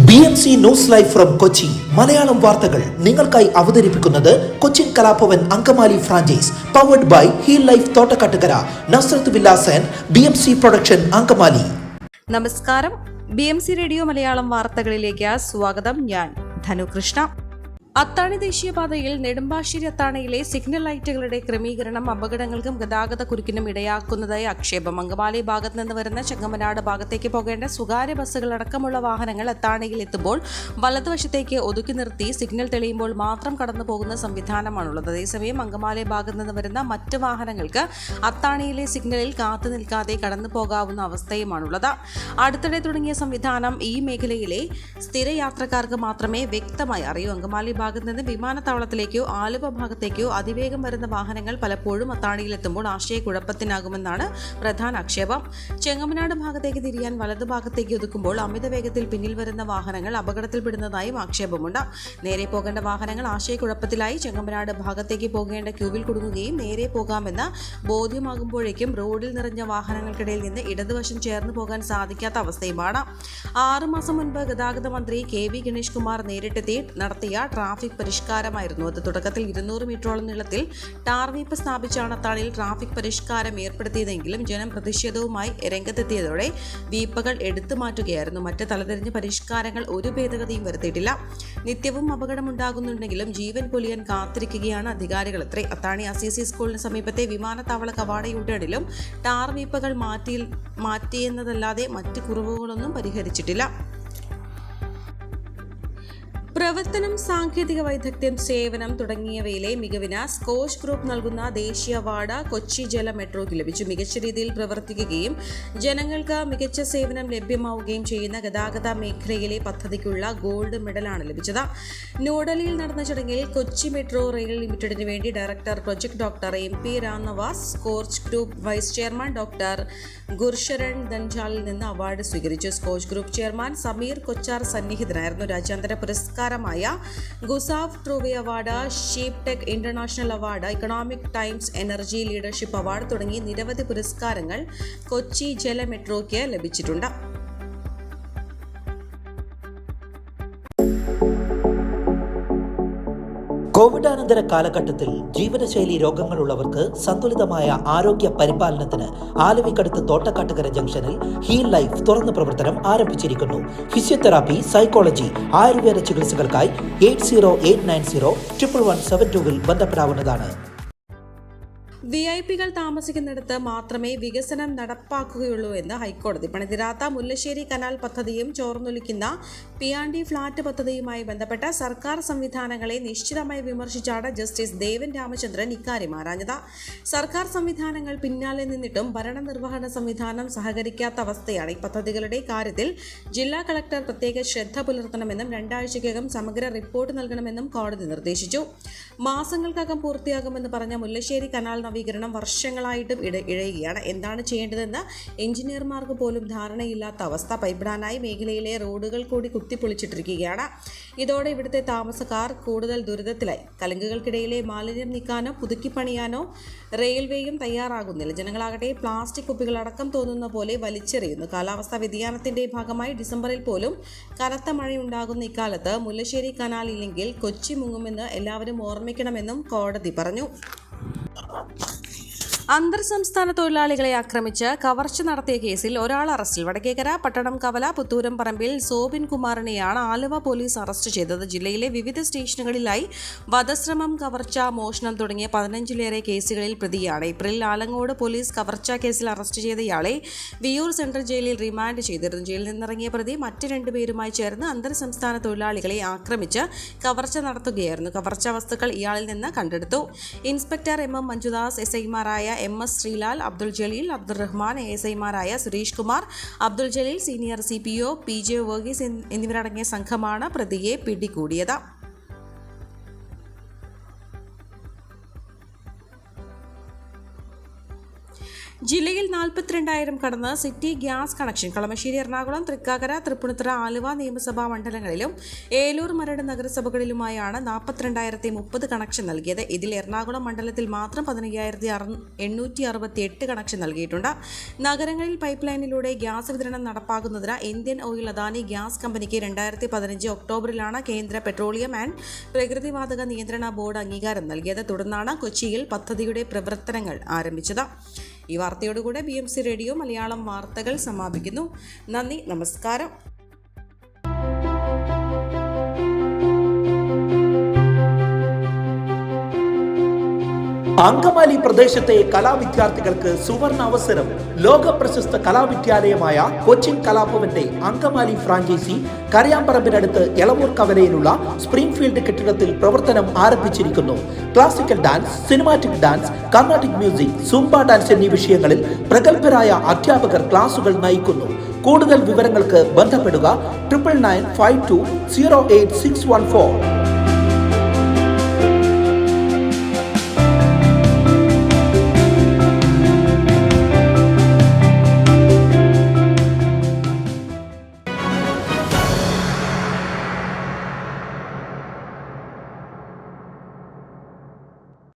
BMC news live from Kochi Malayalam വാർത്തകൾ നിങ്ങൾക്കായി അവതരിപ്പിക്കുന്നത് Cochin Kalabhavan Angamaly franchise powered by heal life Thottakkattukara Nazareth villas and BMC production Angamaly. നമസ്കാരം, BMC radio Malayalam വാർത്തകളിലേക്ക് സ്വാഗതം. ഞാൻ ധനുകൃഷ്ണ. അത്താണി ദേശീയപാതയിൽ നെടുമ്പാശ്ശേരി അത്താണിയിലെ സിഗ്നൽ ലൈറ്റുകളുടെ ക്രമീകരണം അപകടങ്ങൾക്കും ഗതാഗത കുരുക്കിനും ഇടയാക്കുന്നതായി ആക്ഷേപം. അങ്കമാലി ഭാഗത്ത് നിന്ന് വരുന്ന ചെങ്ങമനാട് ഭാഗത്തേക്ക് പോകേണ്ട സ്വകാര്യ ബസ്സുകൾ അടക്കമുള്ള വാഹനങ്ങൾ അത്താണിയിൽ എത്തുമ്പോൾ വലതുവശത്തേക്ക് ഒതുക്കി നിർത്തി സിഗ്നൽ തെളിയുമ്പോൾ മാത്രം കടന്നു പോകുന്ന സംവിധാനമാണുള്ളത്. അതേസമയം അങ്കമാലി ഭാഗത്ത് നിന്ന് വരുന്ന മറ്റ് വാഹനങ്ങൾക്ക് അത്താണിയിലെ സിഗ്നലിൽ കാത്തു നിൽക്കാതെ കടന്നു പോകാവുന്ന അവസ്ഥയുമാണുള്ളത്. അടുത്തിടെ തുടങ്ങിയ സംവിധാനം ഈ മേഖലയിലെ സ്ഥിര യാത്രക്കാർക്ക് മാത്രമേ വ്യക്തമായി അറിയൂ. അങ്കമാലി ഭാഗത്ത് നിന്ന് വിമാനത്താവളത്തിലേക്കോ ആലുവ ഭാഗത്തേക്കോ അതിവേഗം വരുന്ന വാഹനങ്ങൾ പലപ്പോഴും അത്താണിയിലെത്തുമ്പോൾ ആശയക്കുഴപ്പത്തിനാകുമെന്നാണ് പ്രധാന ആക്ഷേപം. ചെങ്ങമനാട് ഭാഗത്തേക്ക് തിരിയാൻ വലതു ഭാഗത്തേക്ക് ഒതുക്കുമ്പോൾ അമിത വേഗത്തിൽ പിന്നിൽ വരുന്ന വാഹനങ്ങൾ അപകടത്തിൽപ്പെടുന്നതായും ആക്ഷേപമുണ്ട്. നേരെ പോകേണ്ട വാഹനങ്ങൾ ആശയക്കുഴപ്പത്തിലായി ചെങ്ങമനാട് ഭാഗത്തേക്ക് പോകേണ്ട ക്യൂവിൽ കുടുങ്ങുകയും നേരെ പോകാമെന്ന് ബോധ്യമാകുമ്പോഴേക്കും റോഡിൽ നിറഞ്ഞ വാഹനങ്ങൾക്കിടയിൽ നിന്ന് ഇടതുവശം ചേർന്ന് പോകാൻ സാധിക്കാത്ത അവസ്ഥയുമാണ്. 6 മാസം മുൻപ് ഗതാഗത മന്ത്രി KV ഗണേഷ് കുമാർ നേരിട്ടെത്തി നടത്തിയ ട്രാഫിക് പരിഷ്കാരമായിരുന്നു അത്. തുടക്കത്തിൽ 200 മീറ്ററോളം നീളത്തിൽ ടാർ വീപ്പ് സ്ഥാപിച്ചാണ് അത്താണിയിൽ ട്രാഫിക് പരിഷ്കാരം ഏർപ്പെടുത്തിയതെങ്കിലും ജനം പ്രതിഷേധവുമായി രംഗത്തെത്തിയതോടെ വീപ്പകൾ എടുത്തു മാറ്റുകയായിരുന്നു. മറ്റ് തലതിരിഞ്ഞ പരിഷ്കാരങ്ങൾ ഒരു ഭേദഗതിയും വരുത്തിയിട്ടില്ല. നിത്യവും അപകടമുണ്ടാകുന്നുണ്ടെങ്കിലും ജീവൻ പൊലിയാൻ കാത്തിരിക്കുകയാണ് അധികാരികൾ അത്രേ. അത്താണി അസീസി സ്കൂളിന് സമീപത്തെ വിമാനത്താവള കവാട യൂട്ടേണിലും ടാർ വീപ്പകൾ മാറ്റിയെന്നതല്ലാതെ മറ്റ് കുറവുകളൊന്നും പരിഹരിച്ചിട്ടില്ല. പ്രവർത്തനം, സാങ്കേതിക വൈദഗ്ധ്യം, സേവനം തുടങ്ങിയവയിലെ മികവിന് സ്കോച്ച് ഗ്രൂപ്പ് നൽകുന്ന ദേശീയ അവാർഡ് കൊച്ചി ജല മെട്രോയ്ക്ക് ലഭിച്ചു. മികച്ച രീതിയിൽ പ്രവർത്തിക്കുകയും ജനങ്ങൾക്ക് മികച്ച സേവനം ലഭ്യമാവുകയും ചെയ്യുന്ന ഗതാഗത മേഖലയിലെ പദ്ധതിക്കുള്ള ഗോൾഡ് മെഡലാണ് ലഭിച്ചത്. ന്യൂഡൽഹിയിൽ നടന്ന ചടങ്ങിൽ കൊച്ചി മെട്രോ റെയിൽ ലിമിറ്റഡിന് വേണ്ടി director project doctor MP Ramnavas, Skoch group vice chairman doctor Gursharan ദൻജാലിൽ നിന്ന് അവാർഡ് സ്വീകരിച്ചു. Skoch group chairman Sameer Kochhar സന്നിഹിതനായിരുന്നു. രാജ്യാന്തര പുരസ്കാരമായ Gustave Trouve award, ship tech international award, Economic Times energy leadership award തുടങ്ങി നിരവധി പുരസ്കാരങ്ങൾ കൊച്ചി ജല മെട്രോയ്ക്ക് ലഭിച്ചിട്ടുണ്ട്. കോവിഡാനന്തര കാലഘട്ടത്തിൽ ജീവനശൈലി രോഗങ്ങളുള്ളവർക്ക് സന്തുലിതമായ ആരോഗ്യ പരിപാലനത്തിന് ആലുവയ്ക്കടുത്ത് തോട്ടക്കാട്ടുകര ജംഗ്ഷനിൽ ഹീൽ ലൈഫ് തുറന്ന പ്രവർത്തനം ആരംഭിച്ചിരിക്കുന്നു. ഫിസിയോതെറാപ്പി, സൈക്കോളജി, ആയുർവേദ ചികിത്സകൾക്കായി 8089011772 ബന്ധപ്പെടാവുന്നതാണ്. VIP-കൾ താമസിക്കുന്നിടത്ത് മാത്രമേ വികസനം നടപ്പാക്കുകയുള്ളൂ എന്ന് ഹൈക്കോടതി. പണിതീരാത്ത മുല്ലശ്ശേരി കനാൽ പദ്ധതിയും ചോർന്നൊലിക്കുന്ന P&D ഫ്ളാറ്റ് പദ്ധതിയുമായി ബന്ധപ്പെട്ട സർക്കാർ സംവിധാനങ്ങളെ നിശ്ചിതമായി വിമർശിച്ചാണ് ജസ്റ്റിസ് ദേവൻ രാമചന്ദ്രൻ ഇക്കാര്യം ആരാഞ്ഞത്. സർക്കാർ സംവിധാനങ്ങൾ പിന്നാലെ നിന്നിട്ടും ഭരണനിർവഹണ സംവിധാനം സഹകരിക്കാത്ത അവസ്ഥയാണ്. ഈ പദ്ധതികളുടെ കാര്യത്തിൽ ജില്ലാ കളക്ടർ പ്രത്യേക ശ്രദ്ധ പുലർത്തണമെന്നും 2 ആഴ്ചയ്ക്കകം സമഗ്ര റിപ്പോർട്ട് നൽകണമെന്നും കോടതി നിർദ്ദേശിച്ചു. മാസങ്ങൾക്കകം പൂർത്തിയാകുമെന്ന് പറഞ്ഞ മുല്ലശ്ശേരി കനാൽ നവീകരണം വർഷങ്ങളായിട്ടും ഇഴയുകയാണ്. എന്താണ് ചെയ്യേണ്ടതെന്ന് എഞ്ചിനീയർമാർക്ക് പോലും ധാരണയില്ലാത്ത അവസ്ഥ. പൈപ്പിടാനായി മേഖലയിലെ റോഡുകൾ കൂടി കുത്തിപ്പൊളിച്ചിട്ടിരിക്കുകയാണ്. ഇതോടെ ഇവിടുത്തെ താമസക്കാർ കൂടുതൽ ദുരിതത്തിലായി. കലുങ്കുകൾക്കിടയിലെ മാലിന്യം നീക്കാനോ പുതുക്കിപ്പണിയാനോ റെയിൽവേയും തയ്യാറാകുന്നില്ല. ജനങ്ങളാകട്ടെ പ്ലാസ്റ്റിക് കുപ്പികളടക്കം തോന്നുന്ന പോലെ വലിച്ചെറിയുന്നു. കാലാവസ്ഥാ വ്യതിയാനത്തിന്റെ ഭാഗമായി ഡിസംബറിൽ പോലും കനത്ത മഴയുണ്ടാകുന്ന ഇക്കാലത്ത് മുല്ലശ്ശേരി കനാൽ ഇല്ലെങ്കിൽ കൊച്ചി മുങ്ങുമെന്ന് എല്ലാവരും ഓർമ്മിക്കണമെന്നും കോടതി പറഞ്ഞു. അന്തർ സംസ്ഥാന തൊഴിലാളികളെ ആക്രമിച്ച് കവർച്ച നടത്തിയ കേസിൽ ഒരാൾ അറസ്റ്റിൽ. വടക്കേക്കര പട്ടണം കവല പുത്തൂരം പറമ്പിൽ സോബിൻ കുമാറിനെയാണ് ആലുവ പോലീസ് അറസ്റ്റ് ചെയ്തത്. ജില്ലയിലെ വിവിധ സ്റ്റേഷനുകളിലായി വധശ്രമം, കവർച്ച, മോഷണം തുടങ്ങിയ 15ലേറെ കേസുകളിൽ പ്രതിയാണ്. ഏപ്രിലിൽ ആലങ്ങോട് പോലീസ് കവർച്ച കേസിൽ അറസ്റ്റ് ചെയ്ത ഇയാളെ വിയൂർ സെൻട്രൽ ജയിലിൽ റിമാൻഡ് ചെയ്തിരുന്നു. ജയിലിൽ നിന്നിറങ്ങിയ പ്രതി മറ്റ് 2 പേരുമായി ചേർന്ന് അന്തർ സംസ്ഥാന തൊഴിലാളികളെ ആക്രമിച്ച് കവർച്ച നടത്തുകയായിരുന്നു. കവർച്ച വസ്തുക്കൾ ഇയാളിൽ നിന്ന് കണ്ടെടുത്തു. ഇൻസ്പെക്ടർ MM മഞ്ജുദാസ്, SI-മാരായ MS ശ്രീലാൽ, അബ്ദുൾ ജലീൽ, അബ്ദുൾ റഹ്മാൻ, ASI-മാരായ Suresh Kumar, Abdul Jaleel, senior CPO PJ Varghese എന്നിവരടങ്ങിയ സംഘമാണ് പ്രതിയെ പിടികൂടിയത്. ജില്ലയിൽ 42,000 കടന്ന് city gas connection Kalamassery, Ernakulam, Thrikkakara, Tripunithura, Aluva നിയമസഭാ മണ്ഡലങ്ങളിലും ഏലൂർ, മരട് നഗരസഭകളിലുമായാണ് 42,030 കണക്ഷൻ നൽകിയത്. ഇതിൽ എറണാകുളം മണ്ഡലത്തിൽ മാത്രം 15,868 കണക്ഷൻ നൽകിയിട്ടുണ്ട്. നഗരങ്ങളിൽ പൈപ്പ് ലൈനിലൂടെ ഗ്യാസ് വിതരണം നടപ്പാക്കുന്നതിന് ഇന്ത്യൻ ഓയിൽ അദാനി ഗ്യാസ് കമ്പനിക്ക് 2015 ഒക്ടോബറിലാണ് കേന്ദ്ര പെട്രോളിയം ആൻഡ് പ്രകൃതിവാതക നിയന്ത്രണ ബോർഡ് അംഗീകാരം നൽകിയത്. തുടർന്നാണ് കൊച്ചിയിൽ പദ്ധതിയുടെ പ്രവർത്തനങ്ങൾ ആരംഭിച്ചത്. ഈ വാർത്തയോടുകൂടെ BMC റേഡിയോ മലയാളം വാർത്തകൾ സമാപിക്കുന്നു. നന്ദി, നമസ്കാരം. അങ്കമാലി പ്രദേശത്തെ കലാവിദ്യാർത്ഥികൾക്ക് സുവർണ അവസരം. ലോക പ്രശസ്ത കലാവിദ്യാലയമായ കൊച്ചിൻ കലാഭവന്റെ അങ്കമാലി ഫ്രാഞ്ചൈസി കരയാമ്പറമ്പിനടുത്ത് എളവൂർ കവലയിലുള്ള സ്പ്രിംഗ്ഫീൽഡ് കെട്ടിടത്തിൽ പ്രവർത്തനം ആരംഭിച്ചിരിക്കുന്നു. Classical dance, cinematic dance, Carnatic music, Zumba dance എന്നീ വിഷയങ്ങളിൽ പ്രഗത്ഭരായ അധ്യാപകർ ക്ലാസുകൾ നയിക്കുന്നു. കൂടുതൽ വിവരങ്ങൾക്ക് ബന്ധപ്പെടുക 9995208614.